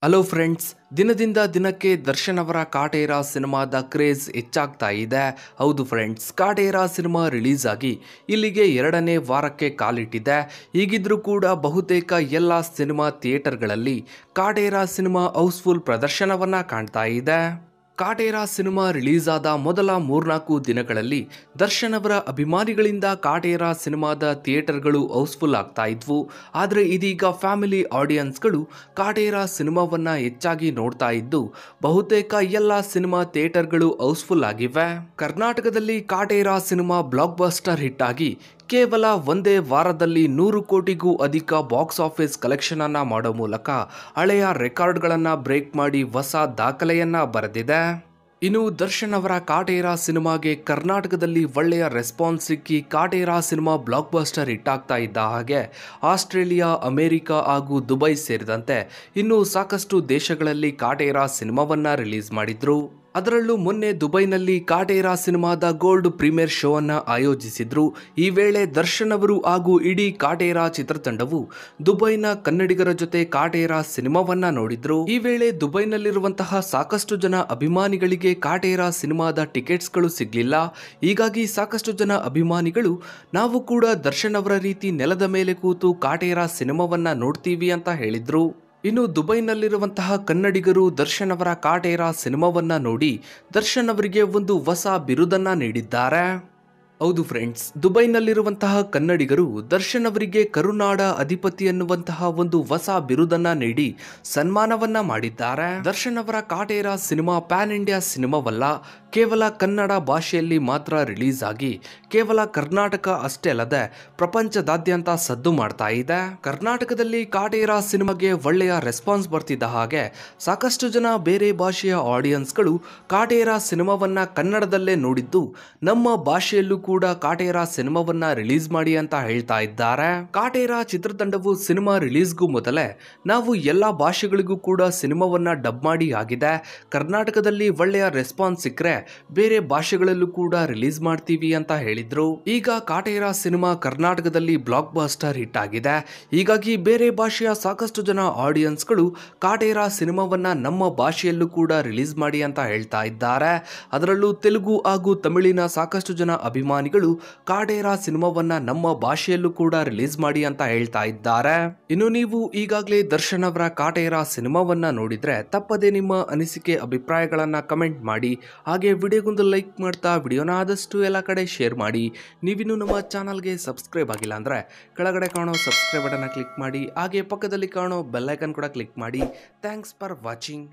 Hello friends, ದಿನದಿಂದ ದಿನಕ್ಕೆ ದರ್ಶನ್ ಅವರ ಕಾಟೇರ ಸಿನಿಮಾದ ಕ್ರೇಜ್ ಹೆಚ್ಚಾಗ್ತಾ ಇದೆ. ಹೌದು ಫ್ರೆಂಡ್ಸ್, ಕಾಟೇರ ಸಿನಿಮಾ ರಿಲೀಸ್ ಆಗಿ ಇಲ್ಲಿಗೆ 2ನೇ ವಾರಕ್ಕೆ ಕಾಲಿಟ್ಟಿದೆ. ಹೀಗಿದ್ರೂ ಕೂಡ ಬಹುತೇಕ ಎಲ್ಲ ಸಿನಿಮಾ ಥಿಯೇಟರ್ಗಳಲ್ಲಿ ಕಾಟೇರ ಸಿನಿಮಾ ಹೌಸ್ಫುಲ್ ಪ್ರದರ್ಶನವನ್ನ ಕಾಣ್ತಾ ಇದೆ. ಕಾಟೇರ ಸಿನಿಮಾ ರಿಲೀಸ್ ಆದ ಮೊದಲ 3-4 ದಿನಗಳಲ್ಲಿ ದರ್ಶನ್ ಅವರ ಅಭಿಮಾನಿಗಳಿಂದ ಕಾಟೇರ ಸಿನಿಮಾದ ಥಿಯೇಟರ್ಗಳು ಹೌಸ್ಫುಲ್ ಆಗ್ತಾ ಇದ್ವು. ಆದರೆ ಇದೀಗ ಫ್ಯಾಮಿಲಿ ಆಡಿಯನ್ಸ್ಗಳು ಕಾಟೇರ ಸಿನಿಮಾವನ್ನ ಹೆಚ್ಚಾಗಿ ನೋಡ್ತಾ ಇದ್ದು ಬಹುತೇಕ ಎಲ್ಲ ಸಿನಿಮಾ ಥಿಯೇಟರ್ಗಳು ಹೌಸ್ಫುಲ್ ಆಗಿವೆ. ಕರ್ನಾಟಕದಲ್ಲಿ Kaatera cinema blockbuster hit ಆಗಿ ಕೇವಲ ಒಂದೇ ವಾರದಲ್ಲಿ 100 ಕೋಟಿಗೂ ಅಧಿಕ ಬಾಕ್ಸ್ ಆಫೀಸ್ ಕಲೆಕ್ಷನ್ ಅನ್ನ ಮಾಡೋ ಮೂಲಕ ಹಳೆಯ ರೆಕಾರ್ಡ್ಗಳನ್ನ ಬ್ರೇಕ್ ಮಾಡಿ ಹೊಸ ದಾಖಲೆಯನ್ನ ಬರೆದಿದೆ. ಇನ್ನು ದರ್ಶನ್ ಅವರ ಕಾಟೇರ ಸಿನಿಮಾಗೆ ಕರ್ನಾಟಕದಲ್ಲಿ ಒಳ್ಳೆಯ ರೆಸ್ಪಾನ್ಸ್ ಸಿಕ್ಕಿ Kaatera cinema blockbuster hit ಆಗ್ತಾ ಇದ್ದ ಹಾಗೆ ಆಸ್ಟ್ರೇಲಿಯಾ, ಅಮೆರಿಕ ಹಾಗೂ ದುಬೈ ಸೇರಿದಂತೆ ಇನ್ನೂ ಸಾಕಷ್ಟು ದೇಶಗಳಲ್ಲಿ ಕಾಟೇರ ಸಿನಿಮಾವನ್ನ ರಿಲೀಸ್ ಮಾಡಿದ್ರು. ಅದರಲ್ಲೂ ಮೊನ್ನೆ ದುಬೈನಲ್ಲಿ ಕಾಟೇರ ಸಿನಿಮಾದ ಗೋಲ್ಡ್ ಪ್ರೀಮಿಯರ್ ಶೋ ಅನ್ನ ಆಯೋಜಿಸಿದ್ರು. ಈ ವೇಳೆ ದರ್ಶನ್ ಅವರು ಹಾಗೂ ಇಡೀ ಕಾಟೇರ ಚಿತ್ರತಂಡವು ದುಬೈನ ಕನ್ನಡಿಗರ ಜೊತೆ ಕಾಟೇರ ಸಿನಿಮಾವನ್ನ ನೋಡಿದ್ರು. ಈ ವೇಳೆ ದುಬೈನಲ್ಲಿರುವಂತಹ ಸಾಕಷ್ಟು ಜನ ಅಭಿಮಾನಿಗಳಿಗೆ ಕಾಟೇರ ಸಿನಿಮಾದ ಟಿಕೆಟ್ಸ್ಗಳು ಸಿಗ್ಲಿಲ್ಲ. ಹೀಗಾಗಿ ಸಾಕಷ್ಟು ಜನ ಅಭಿಮಾನಿಗಳು ನಾವು ಕೂಡ ದರ್ಶನ್ ಅವರ ರೀತಿ ನೆಲದ ಮೇಲೆ ಕೂತು ಕಾಟೇರ ಸಿನಿಮಾವನ್ನ ನೋಡ್ತೀವಿ ಅಂತ ಹೇಳಿದ್ರು. ಇನ್ನು ದುಬೈನಲ್ಲಿರುವಂತಹ ಕನ್ನಡಿಗರು ದರ್ಶನ್ ಅವರ ಕಾಟೇರ ಸಿನಿಮಾವನ್ನ ನೋಡಿ ದರ್ಶನ್ ಅವರಿಗೆ ಒಂದು ಹೊಸ ಬಿರುದನ್ನ ನೀಡಿದ್ದಾರೆ. ಹೌದು ಫ್ರೆಂಡ್ಸ್, ದುಬೈನಲ್ಲಿರುವಂತಹ ಕನ್ನಡಿಗರು ದರ್ಶನ್ ಅವರಿಗೆ ಕರುನಾಡ ಅಧಿಪತಿ ಅನ್ನುವಂತಹ ಒಂದು ಹೊಸ ಬಿರುದನ್ನ ನೀಡಿ ಸನ್ಮಾನವನ್ನ ಮಾಡಿದ್ದಾರೆ. ದರ್ಶನ್ ಅವರ ಕಾಟೇರ ಸಿನಿಮಾ ಪ್ಯಾನ್ ಇಂಡಿಯಾ ಸಿನಿಮಾವಲ್ಲ, ಕೇವಲ ಕನ್ನಡ ಭಾಷೆಯಲ್ಲಿ ಮಾತ್ರ ರಿಲೀಸ್ ಆಗಿ ಕೇವಲ ಕರ್ನಾಟಕ ಅಷ್ಟೇ ಅಲ್ಲದೆ ಪ್ರಪಂಚದಾದ್ಯಂತ ಸದ್ದು ಮಾಡ್ತಾ ಇದೆ. ಕರ್ನಾಟಕದಲ್ಲಿ ಕಾಟೇರ ಸಿನಿಮಾಗೆ ಒಳ್ಳೆಯ ರೆಸ್ಪಾನ್ಸ್ ಬರ್ತಿದ್ದ ಹಾಗೆ ಸಾಕಷ್ಟು ಜನ ಬೇರೆ ಭಾಷೆಯ ಆಡಿಯನ್ಸ್ಗಳು ಕಾಟೇರ ಸಿನಿಮಾವನ್ನ ಕನ್ನಡದಲ್ಲೇ ನೋಡಿದ್ದು ನಮ್ಮ ಭಾಷೆಯಲ್ಲೂ ಕೂಡ ಕಾಟೇರ ಸಿನಿಮಾವನ್ನ ರಿಲೀಸ್ ಮಾಡಿ ಅಂತ ಹೇಳ್ತಾ ಇದ್ದಾರೆ. ಕಾಟೇರ ಚಿತ್ರತಂಡವು ಸಿನಿಮಾ ರಿಲೀಸ್ಗೂ ಮೊದಲೇ ನಾವು ಎಲ್ಲಾ ಭಾಷೆಗಳಿಗೂ ಕೂಡ ಸಿನಿಮಾವನ್ನ ಡಬ್ ಮಾಡಿ ಆಗಿದೆ. ಕರ್ನಾಟಕದಲ್ಲಿ ಒಳ್ಳೆಯ ರೆಸ್ಪಾನ್ಸ್ ಸಿಕ್ಕರೆ ಬೇರೆ ಭಾಷೆಗಳಲ್ಲೂ ಕೂಡ ರಿಲೀಸ್ ಮಾಡ್ತೀವಿ ಅಂತ ಹೇಳಿದ್ರು. ಈಗ ಕಾಟೇರ ಸಿನಿಮಾ ಕರ್ನಾಟಕದಲ್ಲಿ ಬ್ಲಾಕ್ ಬಸ್ಟರ್ ಹಿಟ್ ಆಗಿದೆ. ಹೀಗಾಗಿ ಬೇರೆ ಭಾಷೆಯ ಸಾಕಷ್ಟು ಜನ ಆಡಿಯನ್ಸ್ಗಳು ಕಾಟೇರ ಸಿನಿಮಾವನ್ನ ನಮ್ಮ ಭಾಷೆಯಲ್ಲೂ ಕೂಡ ರಿಲೀಸ್ ಮಾಡಿ ಅಂತ ಹೇಳ್ತಾ ಇದ್ದಾರೆ. ಅದರಲ್ಲೂ ತೆಲುಗು ಹಾಗೂ ತಮಿಳಿನ ಸಾಕಷ್ಟು ಜನ ಅಭಿಮಾನಿಗಳು ಕಾಟೇರ ಸಿನಿಮಾವನ್ನ ನಮ್ಮ ಭಾಷೆಯಲ್ಲೂ ಕೂಡ ರಿಲೀಸ್ ಮಾಡಿ ಅಂತ ಹೇಳ್ತಾ ಇದ್ದಾರೆ. ಇನ್ನು ನೀವು ಈಗಾಗಲೇ ದರ್ಶನ್ ಅವರ ಕಾಟೇರ ಸಿನಿಮಾವನ್ನ ನೋಡಿದ್ರೆ ತಪ್ಪದೆ ನಿಮ್ಮ ಅನಿಸಿಕೆ ಅಭಿಪ್ರಾಯಗಳನ್ನ ಕಮೆಂಟ್ ಮಾಡಿ. ಹಾಗೆ ವಿಡಿಯೋಗೊಂದು ಲೈಕ್ ಮಾಡ್ತಾ ವಿಡಿಯೋನ ಆದಷ್ಟು ಎಲ್ಲ ಕಡೆ ಶೇರ್ ಮಾಡಿ. ನೀವಿನ್ನು ನಮ್ಮ ಚಾನಲ್ಗೆ ಸಬ್ಸ್ಕ್ರೈಬ್ ಆಗಿಲ್ಲ ಅಂದ್ರೆ ಕೆಳಗಡೆ ಕಾಣೋ ಸಬ್ಸ್ಕ್ರೈಬ್ ಬಟನ್ ಕ್ಲಿಕ್ ಮಾಡಿ. ಹಾಗೆ ಪಕ್ಕದಲ್ಲಿ ಕಾಣೋ ಬೆಲ್ ಐಕನ್ ಕೂಡ ಕ್ಲಿಕ್ ಮಾಡಿ. Thanks for watching.